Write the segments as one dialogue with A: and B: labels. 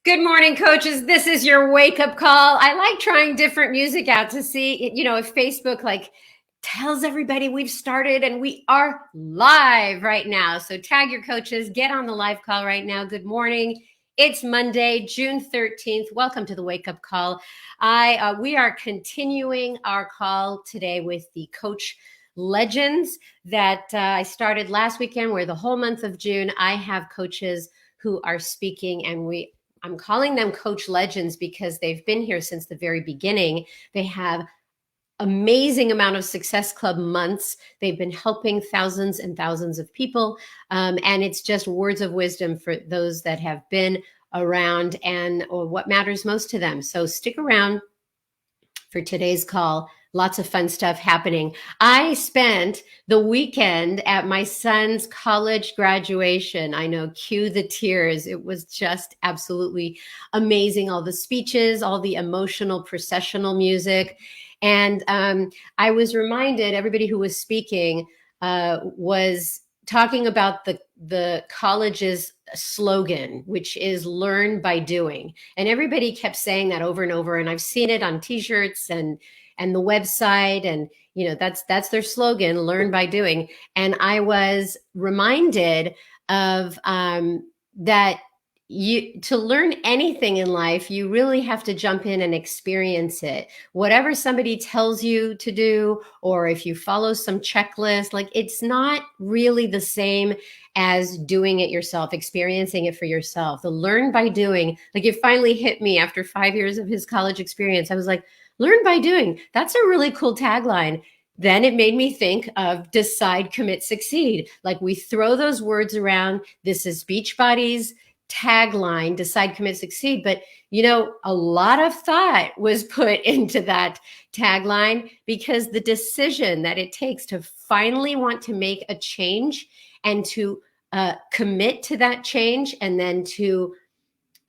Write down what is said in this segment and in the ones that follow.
A: Good morning, coaches. This is your wake-up call. I like trying different music out to see, if Facebook tells everybody we've started and we are live right now. So tag your coaches, get on the live call right now. Good morning. It's Monday, June 13th. Welcome to the wake-up call. We are continuing our call today with the coach legends that I started last weekend, where the whole month of June, I have coaches who are speaking, and I'm calling them coach legends because they've been here since the very beginning. They have amazing amount of Success Club months. They've been helping thousands and thousands of people. And it's just words of wisdom for those that have been around or what matters most to them. So stick around for today's call. Lots of fun stuff happening. I spent the weekend at my son's college graduation. I know, cue the tears. It was just absolutely amazing. All the speeches, all the emotional processional music. And I was reminded, everybody who was speaking was talking about the college's slogan, which is learn by doing. And everybody kept saying that over and over. And I've seen it on t-shirts and the website, and that's their slogan, learn by doing. And I was reminded of that to learn anything in life, you really have to jump in and experience it. Whatever somebody tells you to do, or if you follow some checklist, it's not really the same as doing it yourself, experiencing it for yourself. The learn by doing, it finally hit me after 5 years of his college experience. I was like, learn by doing. That's a really cool tagline. Then it made me think of decide, commit, succeed. We throw those words around. This is Beachbody's tagline, decide, commit, succeed. But, a lot of thought was put into that tagline, because the decision that it takes to finally want to make a change and to commit to that change, and then to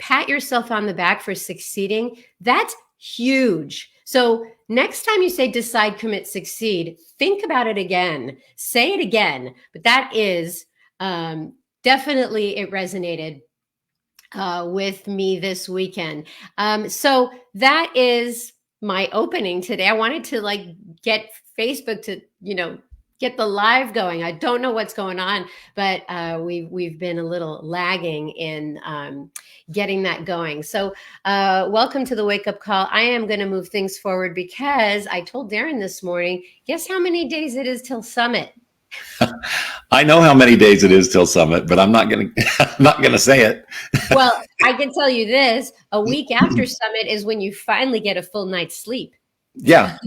A: pat yourself on the back for succeeding, that's huge. So next time you say decide, commit, succeed, think about it again. Say it again. But that is definitely, it resonated with me this weekend. So that is my opening today. I wanted to get Facebook to, get the live going. I don't know what's going on, but we've been a little lagging in getting that going. So welcome to the wake up call. I am going to move things forward because I told Darren this morning, guess how many days it is till Summit?
B: I know how many days it is till Summit, but I'm not going to say it.
A: Well, I can tell you this, a week after Summit is when you finally get a full night's sleep.
B: Yeah.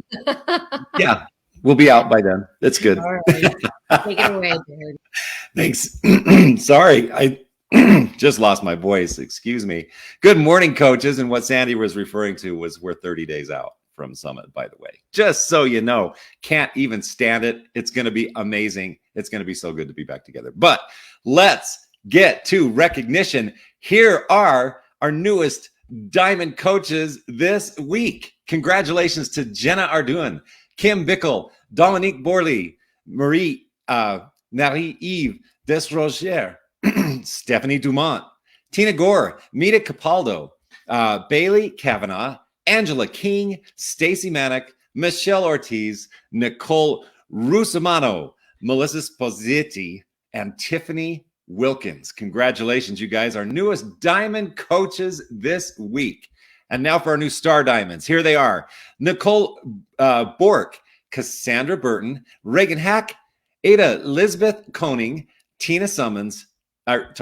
B: Yeah. We'll be out by then. That's good.
A: All right. Take it away, Darren.
B: Thanks. Sorry, I just lost my voice. Excuse me. Good morning, coaches. And what Sandy was referring to was we're 30 days out from Summit, by the way. Just so you know, can't even stand it. It's going to be amazing. It's going to be so good to be back together. But let's get to recognition. Here are our newest Diamond coaches this week. Congratulations to Jenna Arduin, Kim Bickle, Dominique Borley, Marie-Eve Desrochers, Stephanie Dumont, Tina Gore, Mita Capaldo, Bailey Kavanaugh, Angela King, Stacy Manick, Michelle Ortiz, Nicole Rusamano, Melissa Spositi, and Tiffany Wilkins. Congratulations, you guys, our newest Diamond coaches this week. And now for our new Star Diamonds. Here they are. Nicole Bork, Cassandra Burton, Reagan Hack, Ada Elizabeth Koning, Tina Simmons, Beth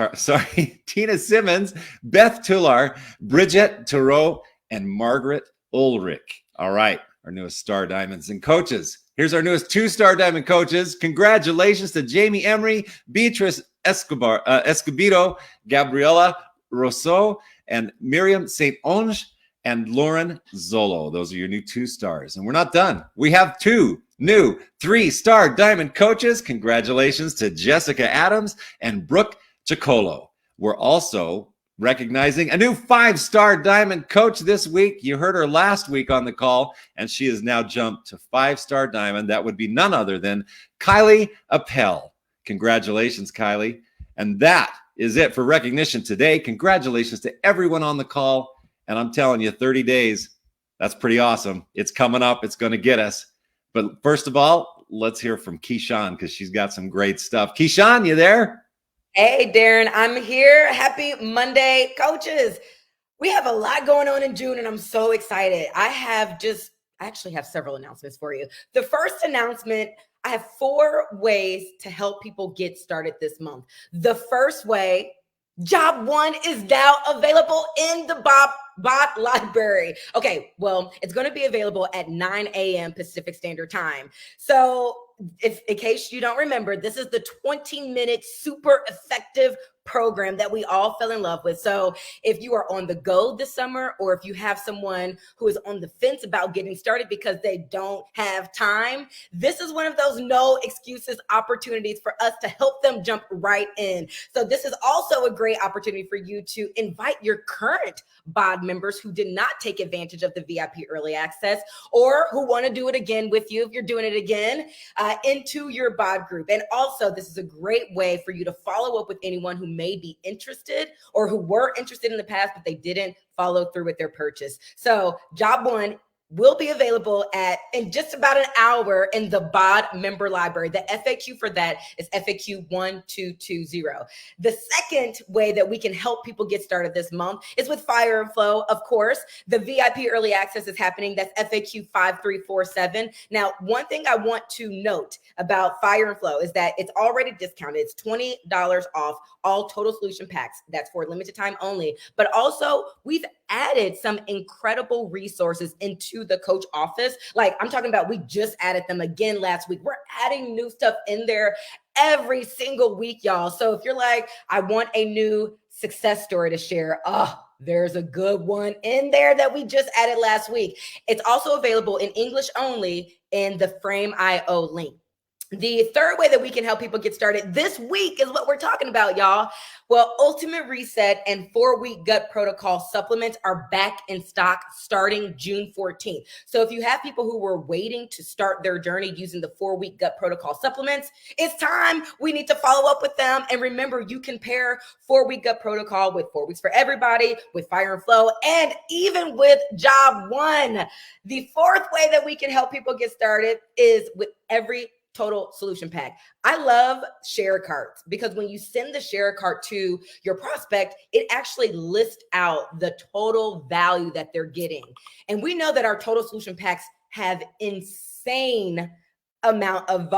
B: Tullar, Bridget Thoreau, and Margaret Ulrich. All right, our newest Star Diamonds and coaches. Here's our newest 2-star Diamond coaches. Congratulations to Jamie Emery, Beatrice Escobedo, Gabriela Rousseau, and Miriam St. Onge, and Lauren Zolo. Those are your new 2 stars. And we're not done. We have 2 new 3-star Diamond coaches. Congratulations to Jessica Adams and Brooke Chicolo. We're also recognizing a new 5-star Diamond coach this week. You heard her last week on the call, and she has now jumped to 5-star Diamond. That would be none other than Kylie Appel. Congratulations, Kylie. And that is it for recognition today. Congratulations to everyone on the call. And I'm telling you, 30 days, that's pretty awesome. It's coming up. It's going to get us. But first of all, let's hear from Keyshawn because she's got some great stuff. Keyshawn, you there?
C: Hey, Darren, I'm here. Happy Monday, coaches. We have a lot going on in June, and I'm so excited. I actually have several announcements for you. The first announcement, I have 4 ways to help people get started this month. The first way, Job 1 is now available in the Bot Library. Okay, well, it's going to be available at 9 a.m. Pacific Standard Time. So in case you don't remember, this is the 20-minute super effective program that we all fell in love with. So if you are on the go this summer, or if you have someone who is on the fence about getting started because they don't have time, this is one of those no excuses opportunities for us to help them jump right in. So this is also a great opportunity for you to invite your current BOD members who did not take advantage of the VIP early access, or who want to do it again with you if you're doing it again, into your BOD group. And also, this is a great way for you to follow up with anyone who may be interested or who were interested in the past, but they didn't follow through with their purchase. So Job 1 will be available in just about an hour in the BOD member library. The FAQ for that is FAQ 1220. The second way that we can help people get started this month is with Fire and Flow. Of course, the VIP early access is happening. That's FAQ 5347. Now, one thing I want to note about Fire and Flow is that it's already discounted. It's $20 off all total solution packs. That's for limited time only. But also, we've added some incredible resources into the coach office. Like, I'm talking about, we just added them again last week. We're adding new stuff in there every single week, y'all. So if you're like, I want a new success story to share, there's a good one in there that we just added last week. It's also available in English only in the Frame.io link. The third way that we can help people get started this week is what we're talking about, y'all. Well, Ultimate Reset and 4-Week Gut Protocol supplements are back in stock starting June 14th. So if you have people who were waiting to start their journey using the 4-Week Gut Protocol supplements, it's time. We need to follow up with them. And remember, you can pair 4-Week Gut Protocol with 4 Weeks for Everybody, with Fire and Flow, and even with Job 1. The fourth way that we can help people get started is with every total solution pack. I love share carts because when you send the share cart to your prospect, it actually lists out the total value that they're getting. And we know that our total solution packs have insane amount of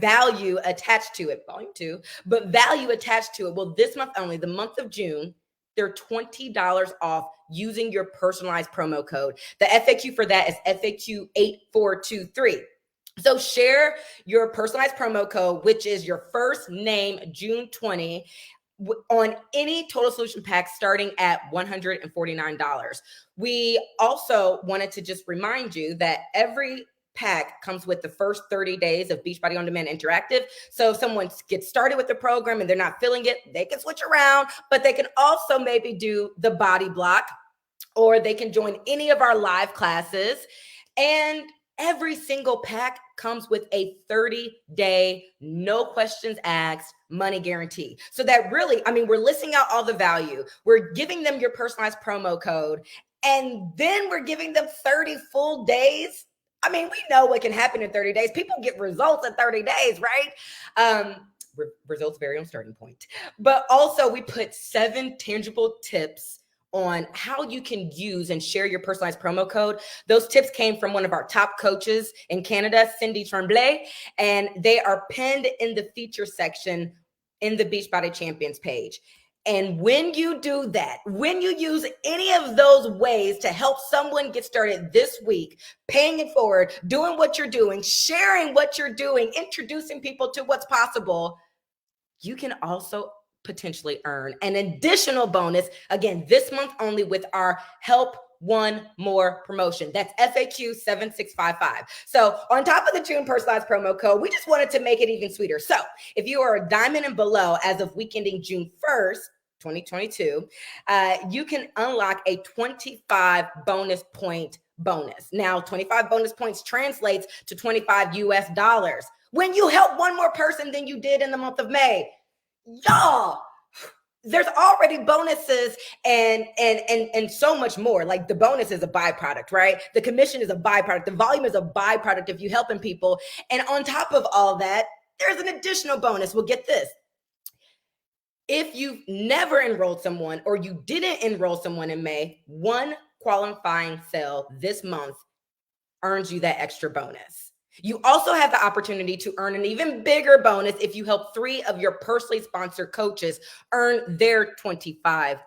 C: value attached to it, volume 2, but value attached to it. Well, this month only, the month of June, they're $20 off using your personalized promo code. The FAQ for that is FAQ 8423. So share your personalized promo code, which is your first name, June 20, on any total solution pack starting at $149. We also wanted to just remind you that every pack comes with the first 30 days of Beachbody On Demand Interactive. So if someone gets started with the program and they're not feeling it, they can switch around, but they can also maybe do the body block, or they can join any of our live classes. And every single pack comes with a 30-day, no questions asked money guarantee. So that really, we're listing out all the value. We're giving them your personalized promo code, and then we're giving them 30 full days. We know what can happen in 30 days. People get results in 30 days, right? Results vary on starting point. But also, we put 7 tangible tips on how you can use and share your personalized promo code. Those tips came from one of our top coaches in Canada, Cindy Tremblay, and they are pinned in the feature section in the Beachbody Champions page. And when you do that, when you use any of those ways to help someone get started this week, paying it forward, doing what you're doing, sharing what you're doing, introducing people to what's possible, you can also potentially earn an additional bonus, again, this month only, with our Help One More promotion. That's FAQ 7655. So on top of the June personalized promo code, we just wanted to make it even sweeter. So if you are a diamond and below as of week ending June 1st, 2022, you can unlock a 25 bonus point bonus. Now, 25 bonus points translates to $25 US when you help one more person than you did in the month of May. Y'all, there's already bonuses and so much more. Like the bonus is a byproduct, right? The commission is a byproduct. The volume is a byproduct if you're helping people. And on top of all that, there's an additional bonus. Well, get this. If you've never enrolled someone or you didn't enroll someone in May, one qualifying sale this month earns you that extra bonus. You also have the opportunity to earn an even bigger bonus if you help 3 of your personally sponsored coaches earn their $25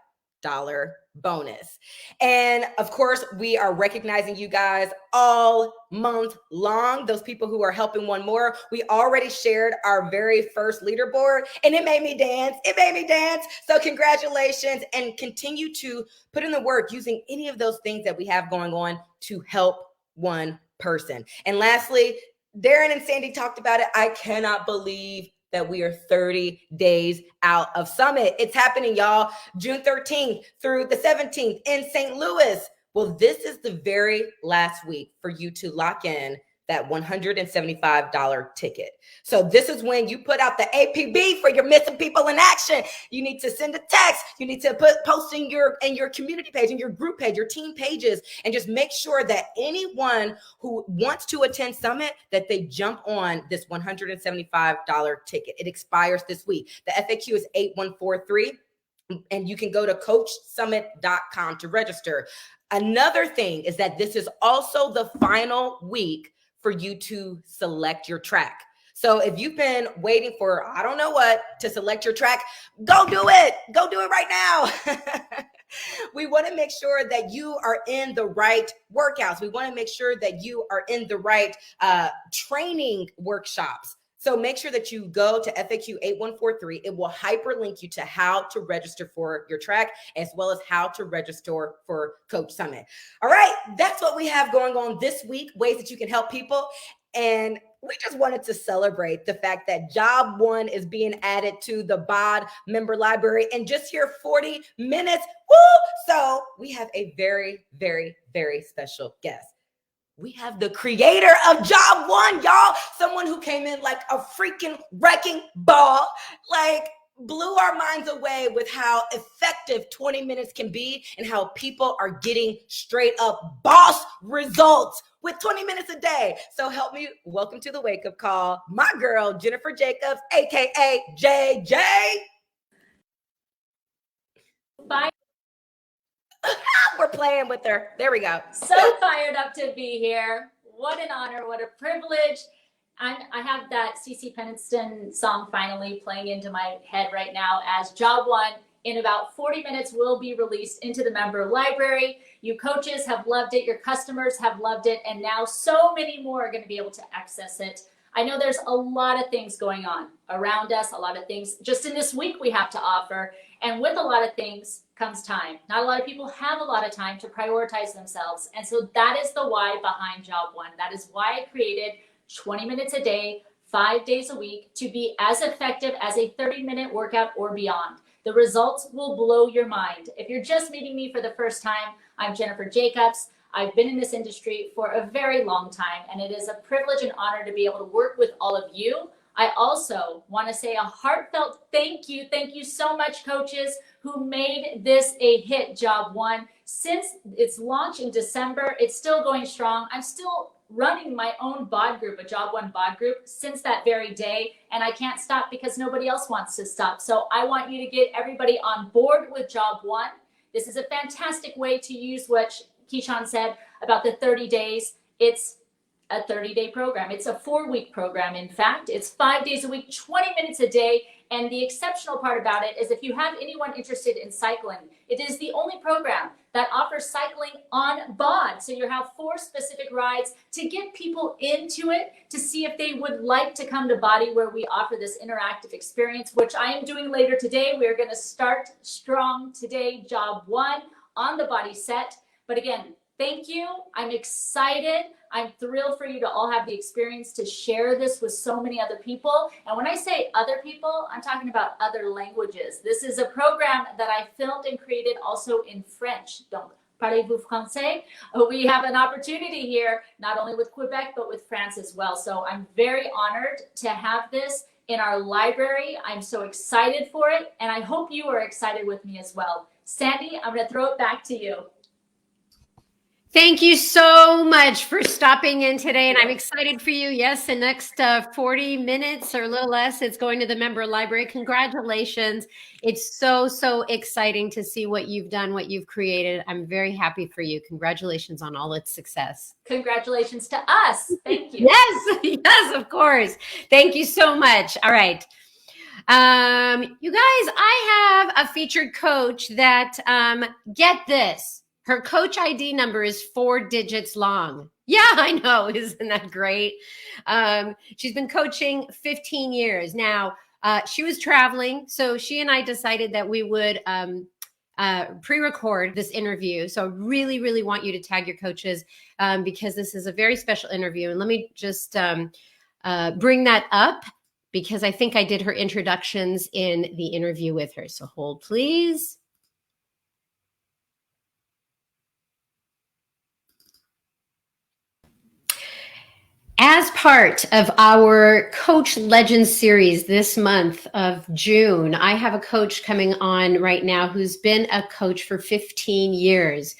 C: bonus. And of course, we are recognizing you guys all month long, those people who are helping one more. We already shared our very first leaderboard and it made me dance. It made me dance. So congratulations, and continue to put in the work using any of those things that we have going on to help one person. And lastly, Darren and Sandy talked about it. I cannot believe that we are 30 days out of Summit. It's happening, y'all, June 13th through the 17th in St. Louis. Well, this is the very last week for you to lock in that $175 ticket. So this is when you put out the APB for your missing people in action. You need to send a text. You need to post in your community page, in your group page, your team pages, and just make sure that anyone who wants to attend Summit, that they jump on this $175 ticket. It expires this week. The FAQ is 8143. And you can go to coachsummit.com to register. Another thing is that this is also the final week for you to select your track. So if you've been waiting for, I don't know what, to select your track, go do it. Go do it right now. We want to make sure that you are in the right workouts. We want to make sure that you are in the right training workshops. So make sure that you go to FAQ 8143. It will hyperlink you to how to register for your track, as well as how to register for Coach Summit. All right, that's what we have going on this week, ways that you can help people. And we just wanted to celebrate the fact that Job 1 is being added to the BOD member library in just here 40 minutes. Woo! So we have a very, very, very special guest. We have the creator of Job 1, y'all. Someone who came in like a freaking wrecking ball, like blew our minds away with how effective 20 minutes can be and how people are getting straight up boss results with 20 minutes a day. So help me welcome to the wake up call, my girl, Jennifer Jacobs, AKA JJ.
D: Bye.
C: We're playing with her. There we go.
D: So fired up to be here. What an honor. What a privilege. I have that CeCe Peniston song finally playing into my head right now, as Job 1 in about 40 minutes will be released into the member library. You coaches have loved it. Your customers have loved it. And now so many more are going to be able to access it. I know there's a lot of things going on around us, a lot of things just in this week we have to offer. And with a lot of things comes time. Not a lot of people have a lot of time to prioritize themselves. And so that is the why behind Job 1. That is why I created 20 minutes a day, 5 days a week, to be as effective as a 30-minute workout or beyond. The results will blow your mind. If you're just meeting me for the first time, I'm Jennifer Jacobs. I've been in this industry for a very long time, and it is a privilege and honor to be able to work with all of you. I also want to say a heartfelt thank you. Thank you so much, coaches, who made this a hit, Job 1. Since its launch in December, it's still going strong. I'm still running my own BOD group, a Job 1 BOD group, since that very day, and I can't stop because nobody else wants to stop. So I want you to get everybody on board with Job 1. This is a fantastic way to use what Keyshawn said about the 30 days. It's a 30-day program. It's a 4-week program. In fact, it's 5 days a week, 20 minutes a day. And the exceptional part about it is if you have anyone interested in cycling, it is the only program that offers cycling on BOD. So you have 4 specific rides to get people into it, to see if they would like to come to BODi, where we offer this interactive experience, which I am doing later today. We're going to start strong today, Job 1 on the BODi set. But again, thank you. I'm excited. I'm thrilled for you to all have the experience to share this with so many other people. And when I say other people, I'm talking about other languages. This is a program that I filmed and created also in French. Donc, parlez-vous français? We have an opportunity here, not only with Quebec, but with France as well. So I'm very honored to have this in our library. I'm so excited for it, and I hope you are excited with me as well. Sandy, I'm going to throw it back to you.
A: Thank you so much for stopping in today, and I'm excited for you. Yes, the next 40 minutes or a little less, it's going to the member library. Congratulations. It's so, so exciting to see what you've done, what you've created. I'm very happy for you. Congratulations on all its success.
D: Congratulations to us. Thank you.
A: Yes, yes, of course. Thank you so much. All right. You guys, I have a featured coach that, get this. Her coach ID number is 4 digits long. Yeah, I know. Isn't that great? She's been coaching 15 years. Now, she was traveling, so she and I decided that we would pre-record this interview. So I really, really want you to tag your coaches because this is a very special interview. And let me just bring that up because I think I did her introductions in the interview with her. So hold, please. As part of our Coach Legends series this month of June, I have a coach coming on right now who's been a coach for 15 years.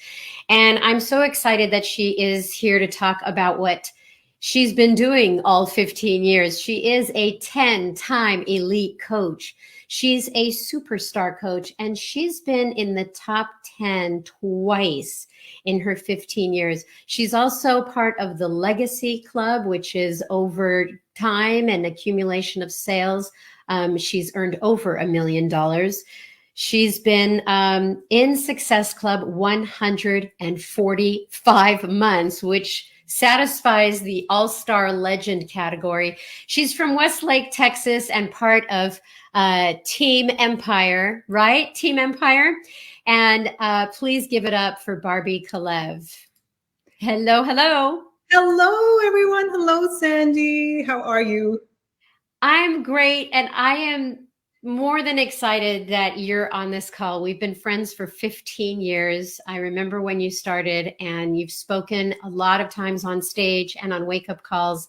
A: And I'm so excited that she is here to talk about what she's been doing all 15 years. She is a 10-time elite coach. She's a superstar coach, and she's been in the top 10 twice in her 15 years. She's also part of the Legacy Club, which is over time and accumulation of sales. She's earned over $1 million. She's been in Success Club 145 months, which satisfies the all-star legend category. She's from Westlake, Texas, and part of Team Empire, right? Team Empire. And please give it up for Barbie Kalev. Hello, hello.
E: Hello, everyone. Hello, Sandy. How are you?
A: I'm great, and I am more than excited that you're on this call. We've been friends for 15 years. I remember when you started, and you've spoken a lot of times on stage and on wake-up calls.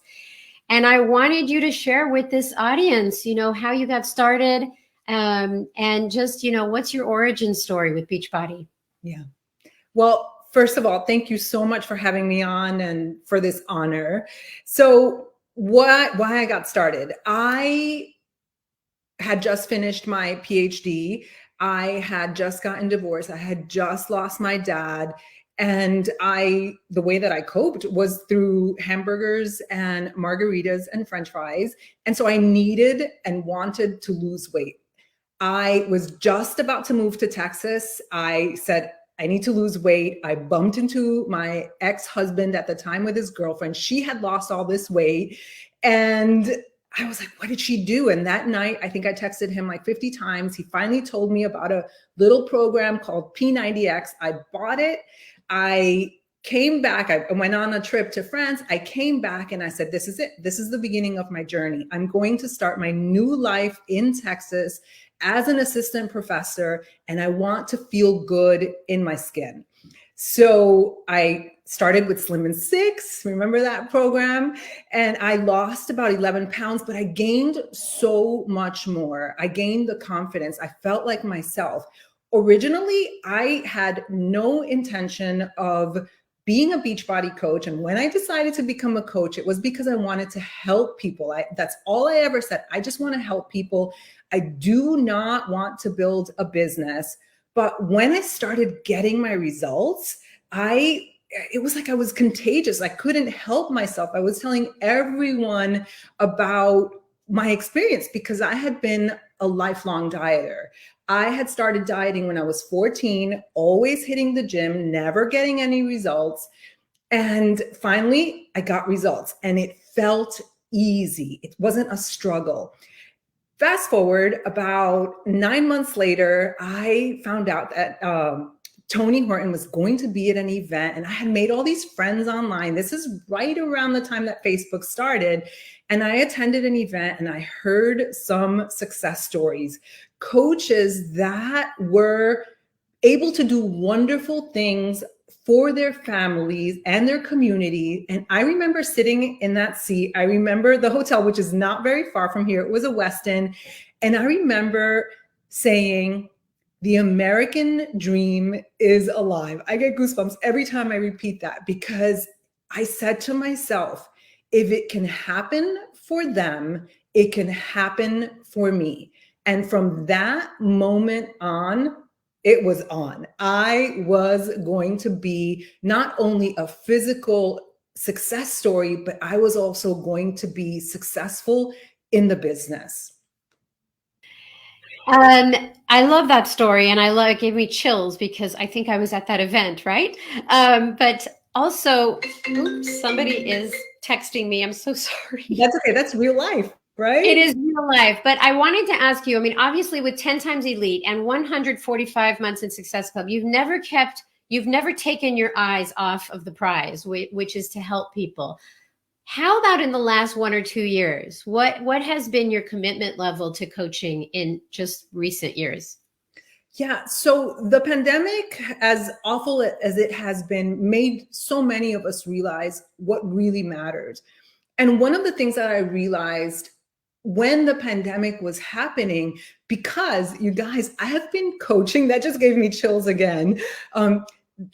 A: And I wanted you to share with this audience, you know, how you got started, and just, you know, what's your origin story with Beachbody?
E: Yeah. Well, first of all, thank you so much for having me on and for this honor. So why I got started? I had just finished my PhD. I had just gotten divorced. I had just lost my dad. And the way that I coped was through hamburgers and margaritas and French fries. And so I needed and wanted to lose weight. I was just about to move to Texas. I said, I need to lose weight. I bumped into my ex-husband at the time with his girlfriend. She had lost all this weight. And I was like, what did she do? And that night, I think I texted him like 50 times. He finally told me about a little program called P90X. I bought it. I came back. I went on a trip to France. I came back and I said, this is it. This is the beginning of my journey. I'm going to start my new life in Texas as an assistant professor, and I want to feel good in my skin. So I started with Slim and Six. Remember that program? And I lost about 11 pounds, but I gained so much more. I gained the confidence. I felt like myself. Originally, I had no intention of being a Beachbody coach. And when I decided to become a coach, it was because I wanted to help people. That's all I ever said. I just want to help people. I do not want to build a business. But when I started getting my results, it was like I was contagious. I couldn't help myself. I was telling everyone about my experience because I had been a lifelong dieter. I had started dieting when I was 14, always hitting the gym, never getting any results. And finally, I got results and it felt easy. It wasn't a struggle. Fast forward about 9 months later, I found out that Tony Horton was going to be at an event, and I had made all these friends online. This is right around the time that Facebook started. And I attended an event and I heard some success stories, coaches that were able to do wonderful things for their families and their community. And I remember sitting in that seat. I remember the hotel, which is not very far from here. It was a Westin. And I remember saying, the American dream is alive. I get goosebumps every time I repeat that, because I said to myself, if it can happen for them, it can happen for me. And from that moment on, it was on. I was going to be not only a physical success story, but I was also going to be successful in the business.
A: I love that story, and it gave me chills because I think I was at that event, right? But also, oops, somebody is texting me. I'm so sorry.
E: That's okay. That's real life, right?
A: It is real life. But I wanted to ask you, I mean, obviously with 10 times Elite and 145 months in Success Club, you've never taken your eyes off of the prize, which is to help people. How about in the last 1 or 2 years? What has been your commitment level to coaching in just recent years?
E: Yeah, so the pandemic, as awful as it has been, made so many of us realize what really matters. And one of the things that I realized when the pandemic was happening, because you guys, I have been coaching, that just gave me chills again. I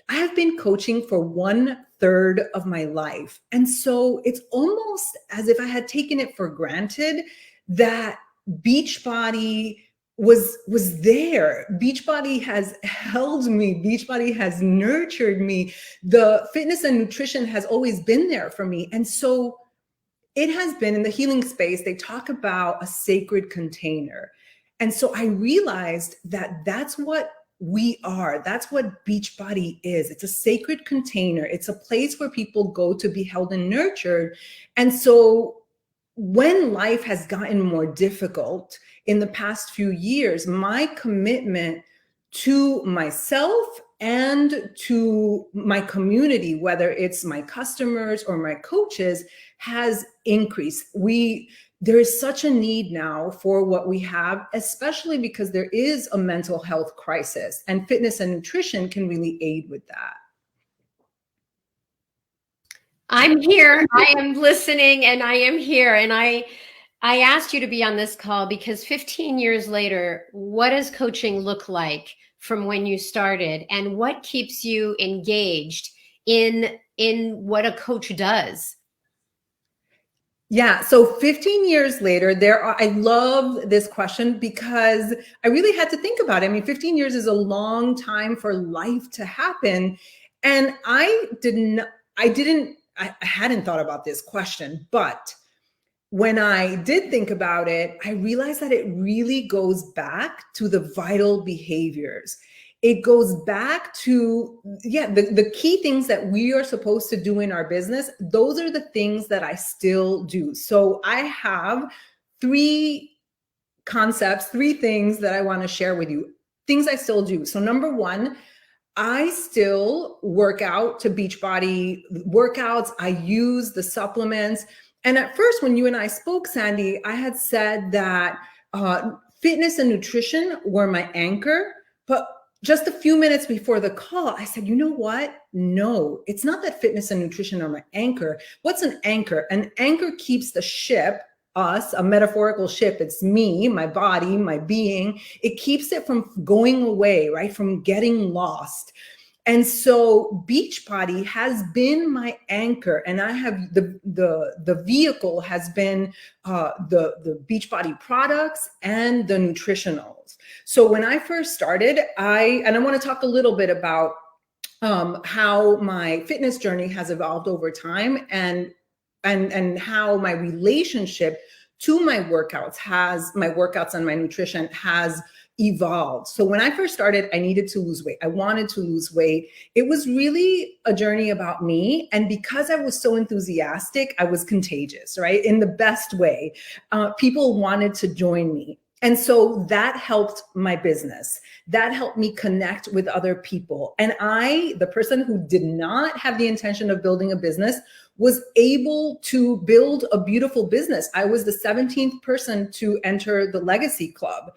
E: have been coaching for 1/3 of my life. And so it's almost as if I had taken it for granted that Beachbody was there. Beachbody has held me. Beachbody has nurtured me. The fitness and nutrition has always been there for me. And so it has been in the healing space. They talk about a sacred container. And so I realized that that's what we are. That's what Beachbody is. It's a sacred container. It's a place where people go to be held and nurtured. And so when life has gotten more difficult in the past few years, my commitment to myself and to my community, whether it's my customers or my coaches, has increased. There is such a need now for what we have, especially because there is a mental health crisis, and fitness and nutrition can really aid with that.
A: I'm here. I am listening, and I am here. And I asked you to be on this call because 15 years later, what does coaching look like from when you started, and what keeps you engaged in what a coach does?
E: Yeah. So 15 years later, I love this question because I really had to think about it. I mean, 15 years is a long time for life to happen. And I hadn't thought about this question, but when I did think about it, I realized that it really goes back to the vital behaviors. It goes back to, the key things that we are supposed to do in our business. Those are the things that I still do. So I have 3 concepts, 3 things that I want to share with you, things I still do. So number 1, I still work out to Beachbody workouts. I use the supplements. And at first, when you and I spoke, Sandy, I had said that fitness and nutrition were my anchor. But just a few minutes before the call, I said, you know what? No, it's not that fitness and nutrition are my anchor. What's an anchor? An anchor keeps the ship, us, a metaphorical ship. It's me, my body, my being. It keeps it from going away, right? From getting lost. And so Beachbody has been my anchor, and I have the vehicle has been the Beachbody products and the nutritionals. So when I first started, I want to talk a little bit about how my fitness journey has evolved over time, and how my relationship to my workouts and my nutrition has evolved. So when I first started, I needed to lose weight. I wanted to lose weight. It was really a journey about me. And because I was so enthusiastic, I was contagious, right? In the best way. People wanted to join me. And so that helped my business. That helped me connect with other people. And I, the person who did not have the intention of building a business, was able to build a beautiful business. I was the 17th person to enter the Legacy Club.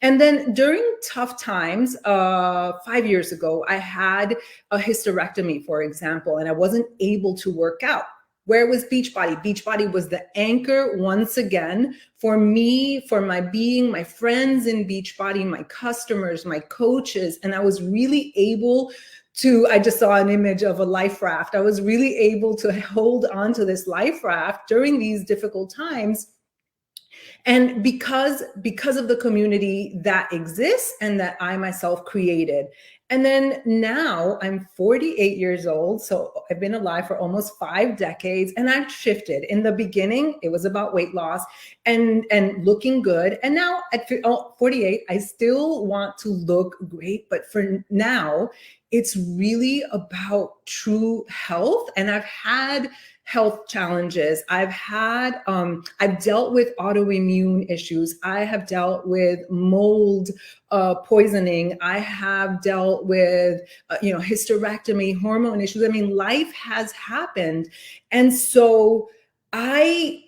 E: And then during tough times, 5 years ago, I had a hysterectomy, for example, and I wasn't able to work out. Where was Beachbody? Beachbody was the anchor once again for me, for my being, my friends in Beachbody, my customers, my coaches. And I was really able to, I just saw an image of a life raft. I was really able to hold on to this life raft during these difficult times. And because of the community that exists and that I myself created. And then now I'm 48 years old. So I've been alive for almost 5 decades, and I've shifted. In the beginning, it was about weight loss and looking good. And now at 48, I still want to look great. But for now, it's really about true health. And I've had health challenges. I've dealt with autoimmune issues. I have dealt with mold poisoning. I have dealt with, hysterectomy, hormone issues. I mean, life has happened. And so I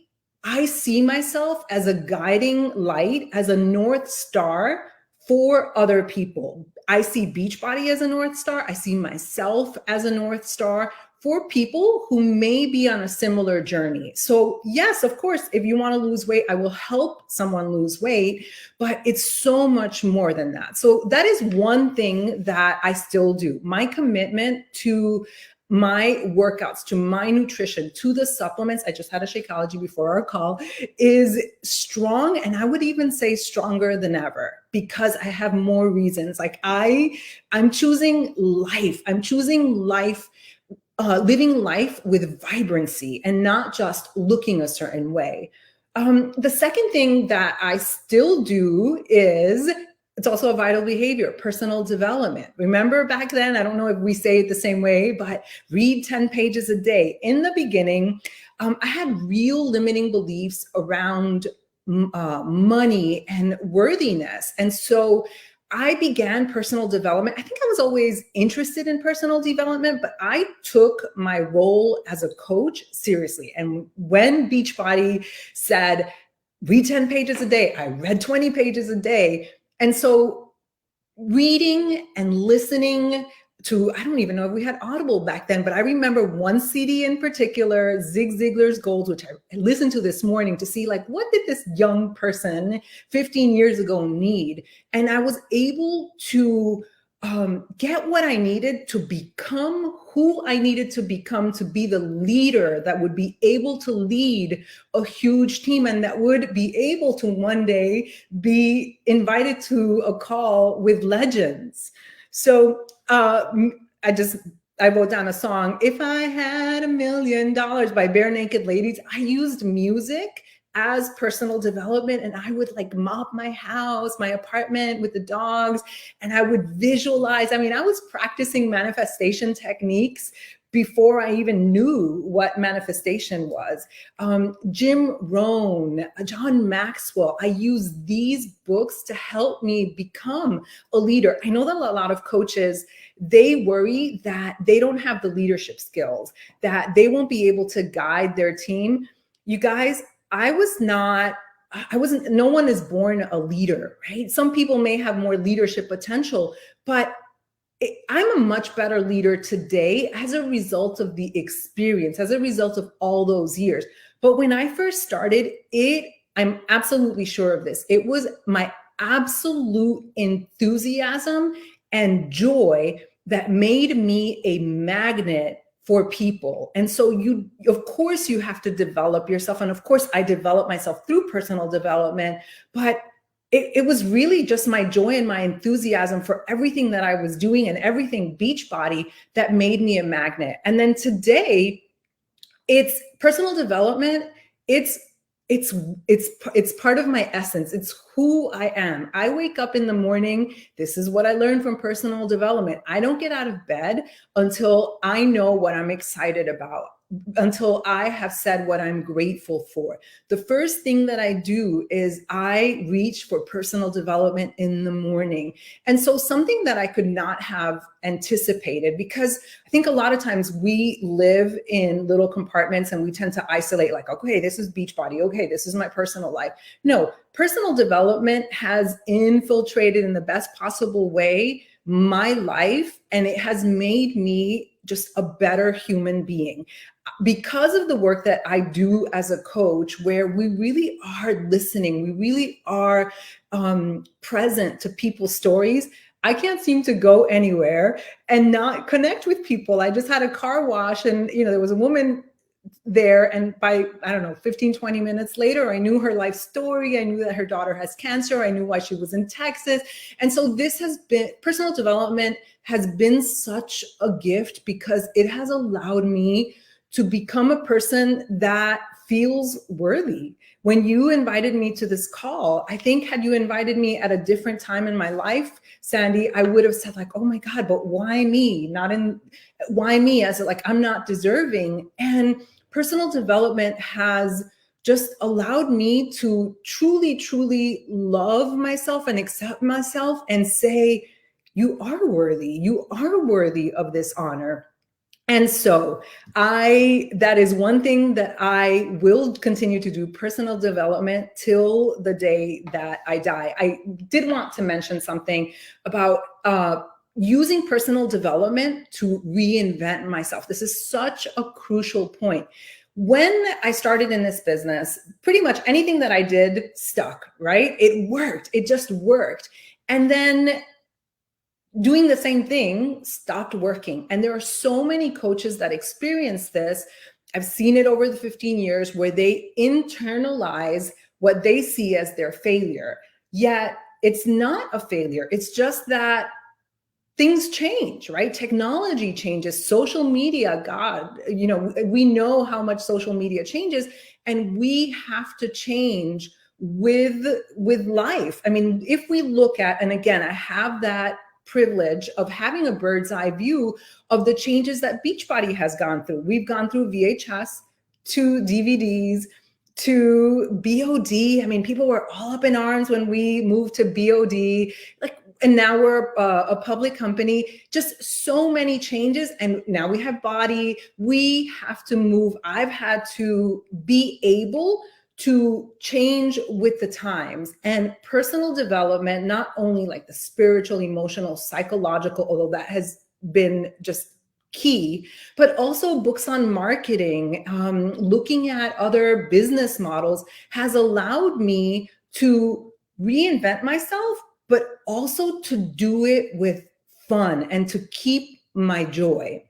E: see myself as a guiding light, as a North Star for other people. I see Beachbody as a North Star. I see myself as a North Star for people who may be on a similar journey. So yes, of course, if you want to lose weight, I will help someone lose weight, but it's so much more than that. So that is one thing that I still do. My commitment to my workouts, to my nutrition, to the supplements, I just had a Shakeology before our call, is strong. And I would even say stronger than ever, because I have more reasons. Like I'm choosing life. I'm choosing life, living life with vibrancy and not just looking a certain way. The second thing that I still do is, it's also a vital behavior, personal development. Remember back then, I don't know if we say it the same way, but read 10 pages a day. In the beginning, I had real limiting beliefs around money and worthiness. And so I began personal development. I think I was always interested in personal development, but I took my role as a coach seriously. And when Beachbody said, read 10 pages a day, I read 20 pages a day. And so reading and listening to, I don't even know if we had Audible back then, but I remember one CD in particular, Zig Ziglar's Gold, which I listened to this morning to see, like, what did this young person 15 years ago need? And I was able to get what I needed to become who I needed to become, to be the leader that would be able to lead a huge team and that would be able to one day be invited to a call with legends. So I wrote down a song, If I Had $1 Million by Bare Naked Ladies. I used music as personal development, and I would like mop my house, my apartment with the dogs, and I would visualize. I mean, I was practicing manifestation techniques before I even knew what manifestation was. Jim Rohn, John Maxwell, I use these books to help me become a leader. I know that a lot of coaches, they worry that they don't have the leadership skills, that they won't be able to guide their team. You guys, no one is born a leader, right? Some people may have more leadership potential, but I'm a much better leader today as a result of the experience, as a result of all those years. But when I first started I'm absolutely sure of this. It was my absolute enthusiasm and joy that made me a magnet for people. And so of course you have to develop yourself. And of course I developed myself through personal development, but it was really just my joy and my enthusiasm for everything that I was doing and everything Beachbody that made me a magnet. And then today, it's personal development. It's part of my essence. It's who I am. I wake up in the morning. This is what I learned from personal development. I don't get out of bed until I know what I'm excited about. until I have said what I'm grateful for. The first thing that I do is I reach for personal development in the morning. And so something that I could not have anticipated, because I think a lot of times we live in little compartments and we tend to isolate, like, okay, this is Beachbody. Okay, this is my personal life. No, personal development has infiltrated in the best possible way my life, and it has made me just a better human being. Because of the work that I do as a coach, where we really are listening, we really are present to people's stories, I can't seem to go anywhere and not connect with people. I just had a car wash, and there was a woman there, and by, I don't know, 15, 20 minutes later, I knew her life story. I knew that her daughter has cancer. I knew why she was in Texas. And so this has been, personal development has been such a gift, because it has allowed me to become a person that feels worthy. When you invited me to this call, I think had you invited me at a different time in my life, Sandy, I would have said like, oh my God, but why me? Why me? As like, I'm not deserving. And personal development has just allowed me to truly, truly love myself and accept myself and say, you are worthy. You are worthy of this honor. And so that is one thing that I will continue to do, personal development till the day that I die. I did want to mention something about using personal development to reinvent myself. This is such a crucial point. When I started in this business, pretty much anything that I did stuck, right? It worked. It just worked. And then doing the same thing stopped working. And there are so many coaches that experience this. I've seen it over the 15 years where they internalize what they see as their failure. Yet it's not a failure. It's just that things change, right? Technology changes, social media, God, we know how much social media changes, and we have to change with life. I mean, if we look at, and again, I have that privilege of having a bird's eye view of the changes that Beachbody has gone through. We've gone through VHS to DVDs to BOD. I mean, people were all up in arms when we moved to BOD, and now we're a public company. Just so many changes, and now we have Body. We have to move. I've had to be able to change with the times, and personal development, not only like the spiritual, emotional, psychological, although that has been just key, but also books on marketing, looking at other business models has allowed me to reinvent myself, but also to do it with fun and to keep my joy.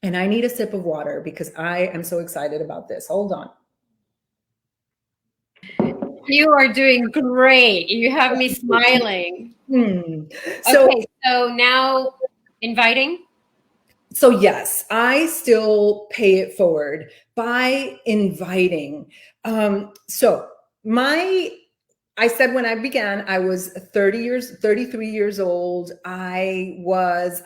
E: And I need a sip of water because I am so excited about this. Hold on.
A: You are doing great. You have me smiling.
E: So,
A: okay, so now inviting.
E: So yes, I still pay it forward by inviting. I said when I began, I was 33 years old. I was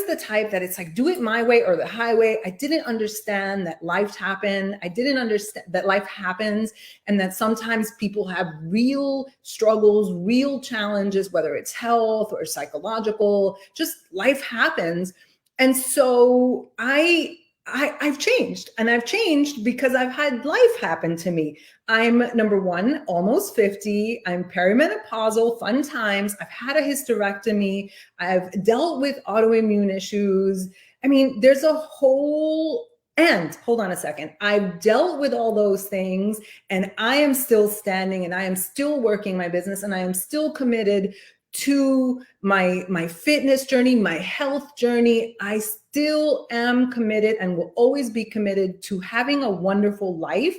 E: the type that it's like, do it my way or the highway. I didn't understand that life happened. I didn't understand that life happens and that sometimes people have real struggles, real challenges, whether it's health or psychological, just life happens. And so I've changed, and I've changed because I've had life happen to me. I'm number one, almost 50. I'm perimenopausal, fun times. I've had a hysterectomy. I've dealt with autoimmune issues. I mean, there's a whole, and hold on a second. I've dealt with all those things, and I am still standing, and I am still working my business, and I am still committed to my fitness journey, my health journey. I still am committed and will always be committed to having a wonderful life.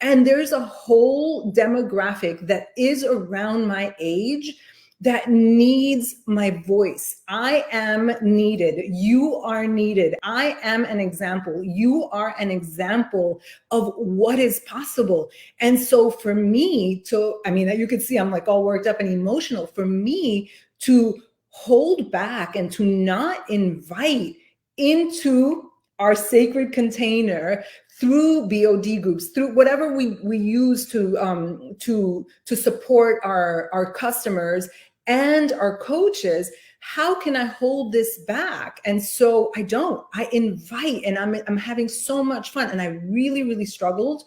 E: And there's a whole demographic that is around my age that needs my voice. I am needed. You are needed. I am an example. You are an example of what is possible. And so for me you could see I'm like all worked up and emotional. For me to hold back and to not invite into our sacred container through BOD groups, through whatever we use to support our customers and our coaches. How can I hold this back? And so I invite, and I'm having so much fun. And I really struggled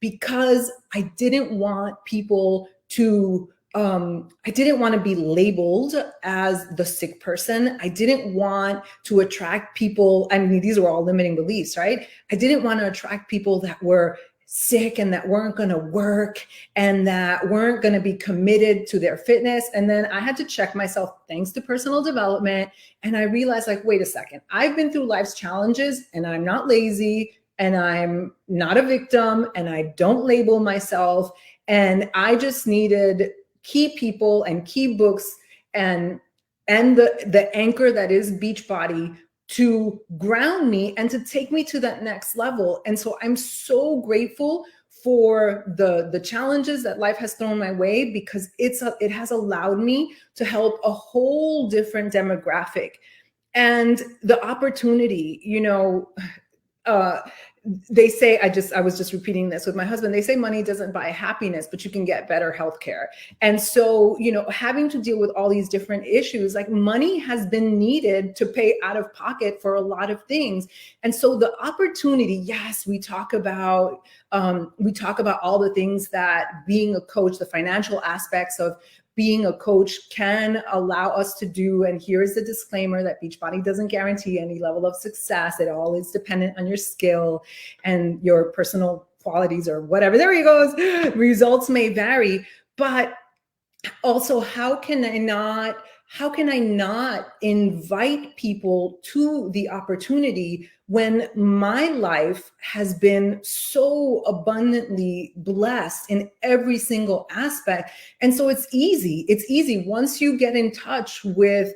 E: because I didn't want people to, I didn't want to be labeled as the sick person. I didn't want to attract people. I mean, these were all limiting beliefs, right? I didn't want to attract people that were sick and that weren't going to work and that weren't going to be committed to their fitness. And then I had to check myself, thanks to personal development. And I realized, like, wait a second, I've been through life's challenges and I'm not lazy and I'm not a victim and I don't label myself. And I just needed key people and key books and the anchor that is Beachbody to ground me and to take me to that next level. And so I'm so grateful for the challenges that life has thrown my way, because it has allowed me to help a whole different demographic. And the opportunity, they say, I was just repeating this with my husband. They say money doesn't buy happiness, but you can get better healthcare. And so, having to deal with all these different issues, like money has been needed to pay out of pocket for a lot of things. And so the opportunity, yes, we talk about all the things that being a coach, the financial aspects of being a coach can allow us to do. And here's the disclaimer that Beachbody doesn't guarantee any level of success. It all is dependent on your skill and your personal qualities or whatever. There he goes. Results may vary, but also how can I not invite people to the opportunity when my life has been so abundantly blessed in every single aspect? And so it's easy once you get in touch with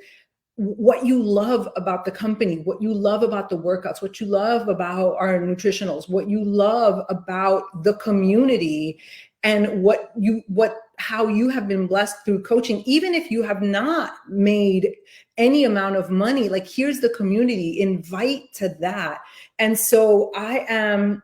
E: what you love about the company, what you love about the workouts, what you love about our nutritionals, what you love about the community, and how you have been blessed through coaching. Even if you have not made any amount of money, like, here's the community, invite to that. And so I am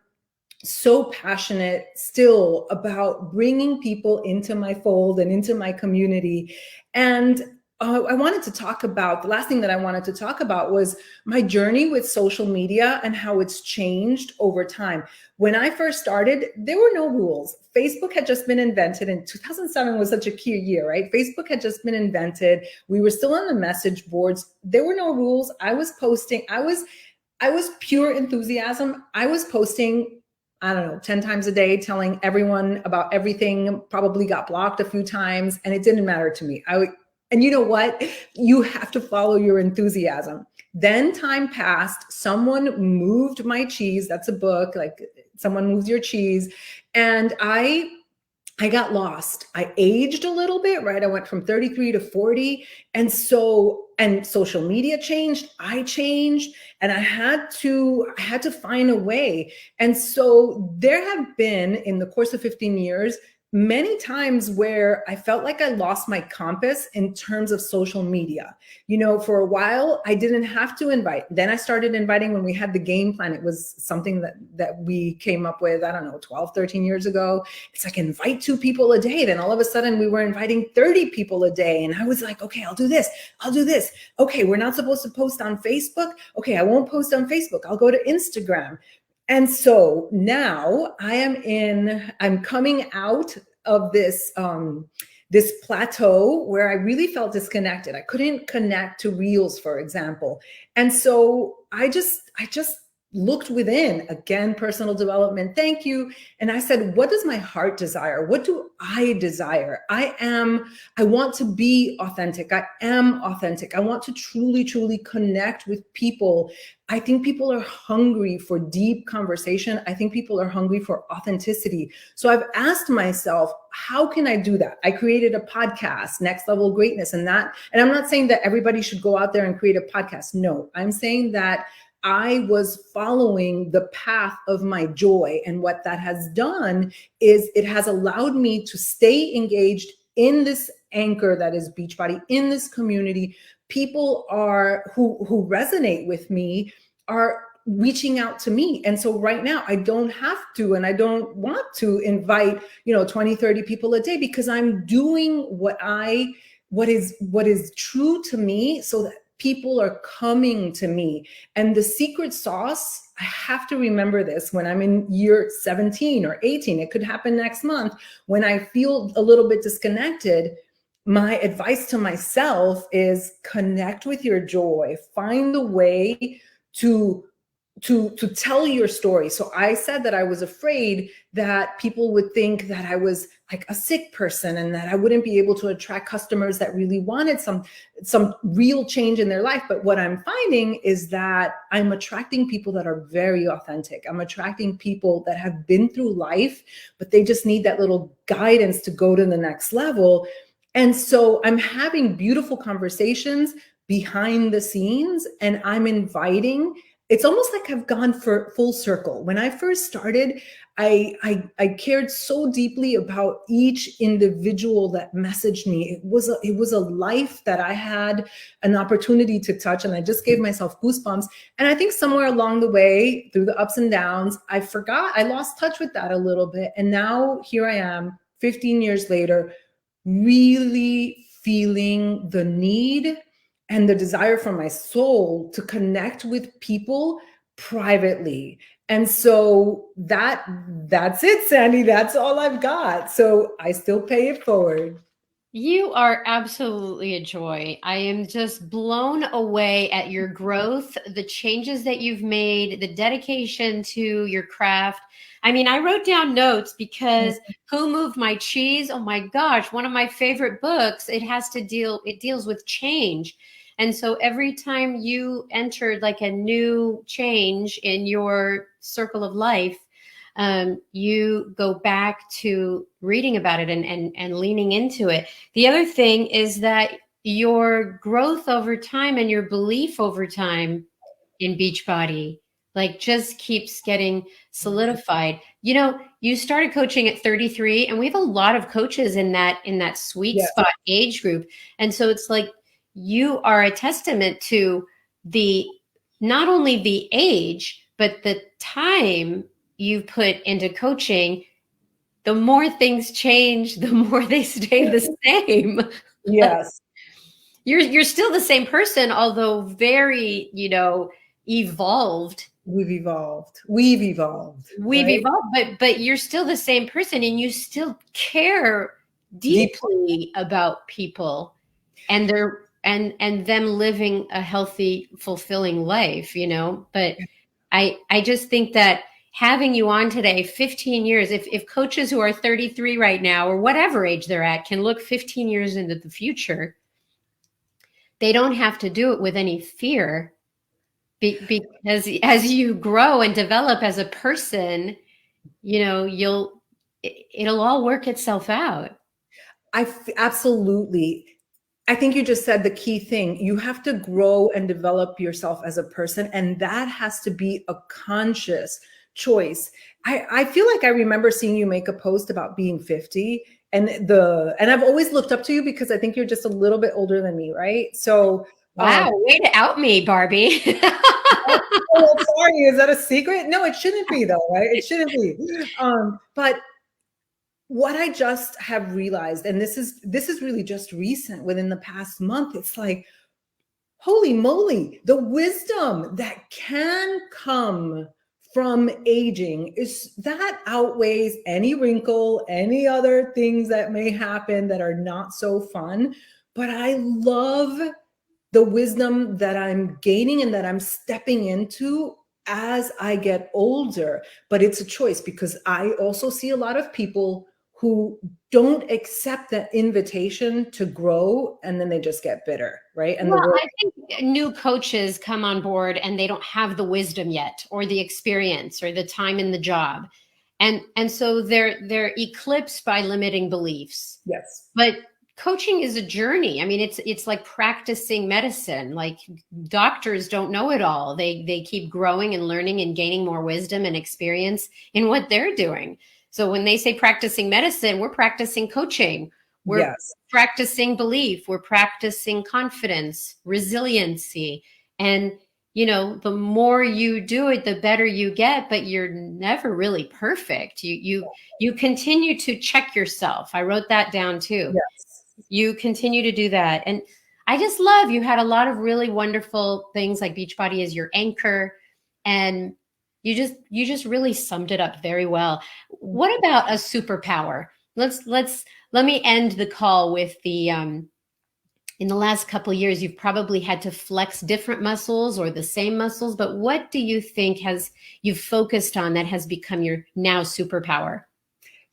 E: so passionate still about bringing people into my fold and into my community. And I wanted to talk about, the last thing that I wanted to talk about was my journey with social media and how it's changed over time. When I first started, there were no rules. Facebook had just been invented, and 2007 was such a key year, right? Facebook had just been invented. We were still on the message boards. There were no rules. I was posting. I was pure enthusiasm. I was posting, I don't know, 10 times a day, telling everyone about everything, probably got blocked a few times, and it didn't matter to me. And you know what? You have to follow your enthusiasm. Then time passed. Someone moved my cheese. That's a book. Like, someone moves your cheese. And I got lost. I aged a little bit, right? I went from 33 to 40. And social media changed. I changed, and I had to find a way. And so there have been, in the course of 15 years, many times where I felt like I lost my compass in terms of social media. For a while, I didn't have to invite. Then I started inviting when we had the game plan. It was something that we came up with, I don't know, 12, 13 years ago. It's like, invite 2 people a day. Then all of a sudden we were inviting 30 people a day. And I was like, okay, I'll do this. Okay, we're not supposed to post on Facebook. Okay, I won't post on Facebook. I'll go to Instagram. And so now I'm coming out of this plateau where I really felt disconnected. I couldn't connect to reels, for example. And so I just looked within, again, personal development. Thank you. And I said, what does my heart desire? What do I desire? I want to be authentic. I am authentic. I want to truly, truly connect with people. I think people are hungry for deep conversation. I think people are hungry for authenticity. So I've asked myself, how can I do that? I created a podcast, Next Level Greatness, and I'm not saying that everybody should go out there and create a podcast. No, I'm saying that I was following the path of my joy. And what that has done is it has allowed me to stay engaged in this anchor that is Beachbody, in this community. People who resonate with me are reaching out to me. And so right now I don't have to, and I don't want to invite, 20, 30 people a day, because I'm doing what is true to me, so that people are coming to me. And the secret sauce, I have to remember this when I'm in year 17 or 18, it could happen next month, when I feel a little bit disconnected. My advice to myself is connect with your joy, find a way to tell your story. So I said that I was afraid that people would think that I was like a sick person, and that I wouldn't be able to attract customers that really wanted some real change in their life. But what I'm finding is that I'm attracting people that are very authentic. I'm attracting people that have been through life, but they just need that little guidance to go to the next level. And so I'm having beautiful conversations behind the scenes, and I'm inviting. It's almost like I've gone for full circle. When I first started, I cared so deeply about each individual that messaged me. It was a life that I had an opportunity to touch, and I just gave myself goosebumps. And I think somewhere along the way, through the ups and downs, I lost touch with that a little bit. And now here I am, 15 years later, really feeling the need and the desire from my soul to connect with people privately. And so that's it, Sandy. That's all I've got. So I still pay it forward.
A: You are absolutely a joy. I am just blown away at your growth, the changes that you've made, the dedication to your craft. I mean, I wrote down notes because Who Moved My Cheese? Oh my gosh, one of my favorite books. It deals with change. And so every time you entered like a new change in your circle of life, you go back to reading about it and leaning into it. The other thing is that your growth over time and your belief over time in Beachbody, like, just keeps getting solidified. You started coaching at 33, and we have a lot of coaches in that sweet spot age group. And so it's like, you are a testament to not only the age, but the time you put into coaching. The more things change, the more they stay the same.
E: Yes.
A: You're still the same person, although very, evolved.
E: We've evolved,
A: right? But you're still the same person, and you still care deeply about people and them living a healthy, fulfilling life, but I just think that having you on today, 15 years, if coaches who are 33 right now, or whatever age they're at, can look 15 years into the future, they don't have to do it with any fear, because as you grow and develop as a person, it'll all work itself out.
E: Absolutely. I think you just said the key thing. You have to grow and develop yourself as a person, and that has to be a conscious choice. I feel like I remember seeing you make a post about being 50, and I've always looked up to you because I think you're just a little bit older than me, right? So
A: wow, way to out me, Barbie.
E: Oh, sorry, is that a secret? No, it shouldn't be though, right? It shouldn't be. But what I just have realized, and this is really just recent, within the past month, it's like, holy moly, the wisdom that can come from aging that outweighs any wrinkle, any other things that may happen that are not so fun. But I love the wisdom that I'm gaining and that I'm stepping into as I get older. But it's a choice, because I also see a lot of people who don't accept that invitation to grow, and then they just get bitter, right? And
A: I think new coaches come on board and they don't have the wisdom yet, or the experience, or the time in the job. And so they're eclipsed by limiting beliefs.
E: Yes.
A: But coaching is a journey. I mean, it's like practicing medicine. Like, doctors don't know it all. They keep growing and learning and gaining more wisdom and experience in what they're doing. So when they say practicing medicine, we're practicing coaching. We're practicing belief. We're practicing confidence, resiliency. And the more you do it, the better you get, but you're never really perfect. You continue to check yourself. I wrote that down too.
E: Yes.
A: You continue to do that. And I just love, you had a lot of really wonderful things, like Beachbody is your anchor, and you just really summed it up very well. What about a superpower? Let me end the call with the in the last couple of years, you've probably had to flex different muscles or the same muscles, but what do you think you've focused on that has become your now superpower?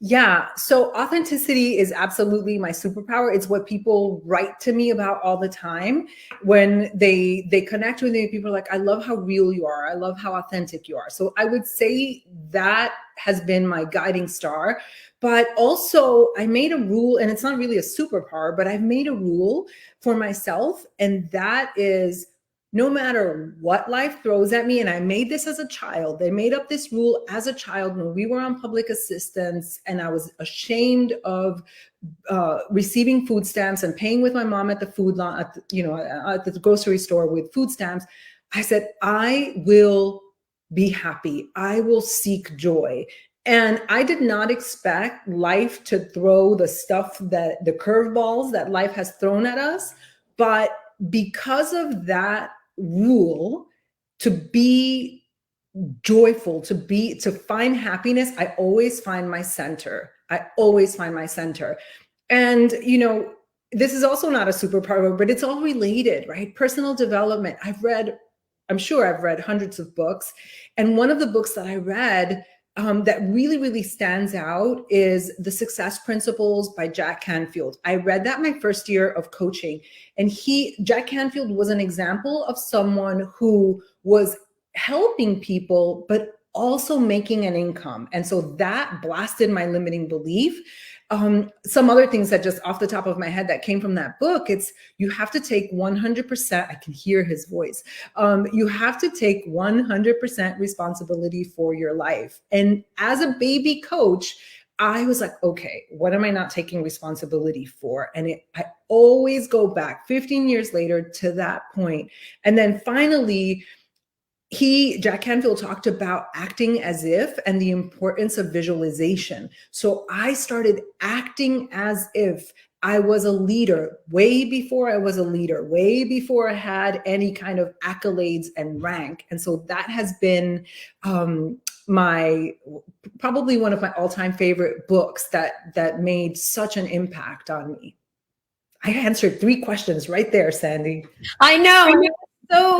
E: Yeah. So authenticity is absolutely my superpower. It's what people write to me about all the time. When they connect with me, people are like, I love how real you are. I love how authentic you are. So I would say that has been my guiding star. But also I made a rule, and it's not really a superpower, but I've made a rule for myself. And that is, no matter what life throws at me, and I made this as a child, they made up this rule as a child when we were on public assistance, and I was ashamed of receiving food stamps and paying with my mom at the food line, at the grocery store with food stamps. I said, I will be happy. I will seek joy. And I did not expect life to throw the curveballs that life has thrown at us. But because of that rule, to be joyful, to find happiness, I always find my center. And, this is also not a superpower, but it's all related, right? Personal development. I'm sure I've read hundreds of books. And one of the books that I read that really, really stands out is The Success Principles by Jack Canfield. I read that my first year of coaching, and Jack Canfield was an example of someone who was helping people, but also making an income. And so that blasted my limiting belief. Some other things that just off the top of my head that came from that book, it's you have to take 100%. I can hear his voice. You have to take 100% responsibility for your life. And as a baby coach, I was like, okay, what am I not taking responsibility for? And I always go back 15 years later to that point. And then finally, Jack Canfield talked about acting as if and the importance of visualization. So I started acting as if I was a leader way before I was a leader, way before I had any kind of accolades and rank. And so that has been probably one of my all-time favorite books that made such an impact on me. I answered 3 questions right there, Sandy.
A: I know.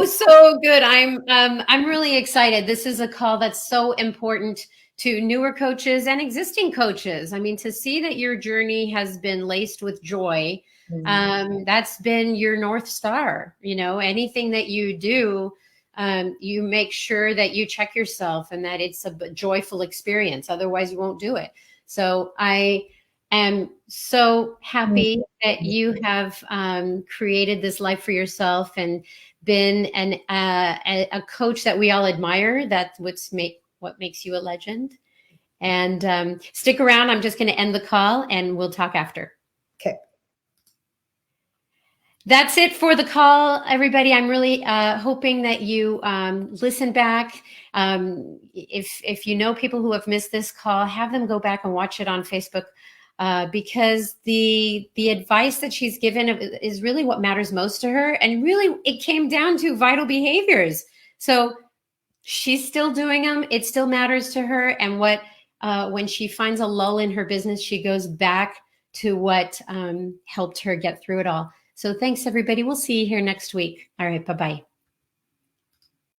A: So good. I'm really excited. This is a call that's so important to newer coaches and existing coaches. I mean, to see that your journey has been laced with joy, that's been your North Star. Anything that you do, you make sure that you check yourself and that it's a joyful experience. Otherwise, you won't do it. So I am so happy that you have created this life for yourself and been a coach that we all admire. That's what makes you a legend. And stick around. I'm just going to end the call and we'll talk after.
E: Okay.
A: That's it for the call, everybody. I'm really hoping that you listen back. If you know people who have missed this call, have them go back and watch it on Facebook. Because the advice that she's given is really what matters most to her. And really, it came down to vital behaviors. So she's still doing them. It still matters to her. And when she finds a lull in her business, she goes back to what helped her get through it all. So thanks, everybody. We'll see you here next week. All right. Bye-bye.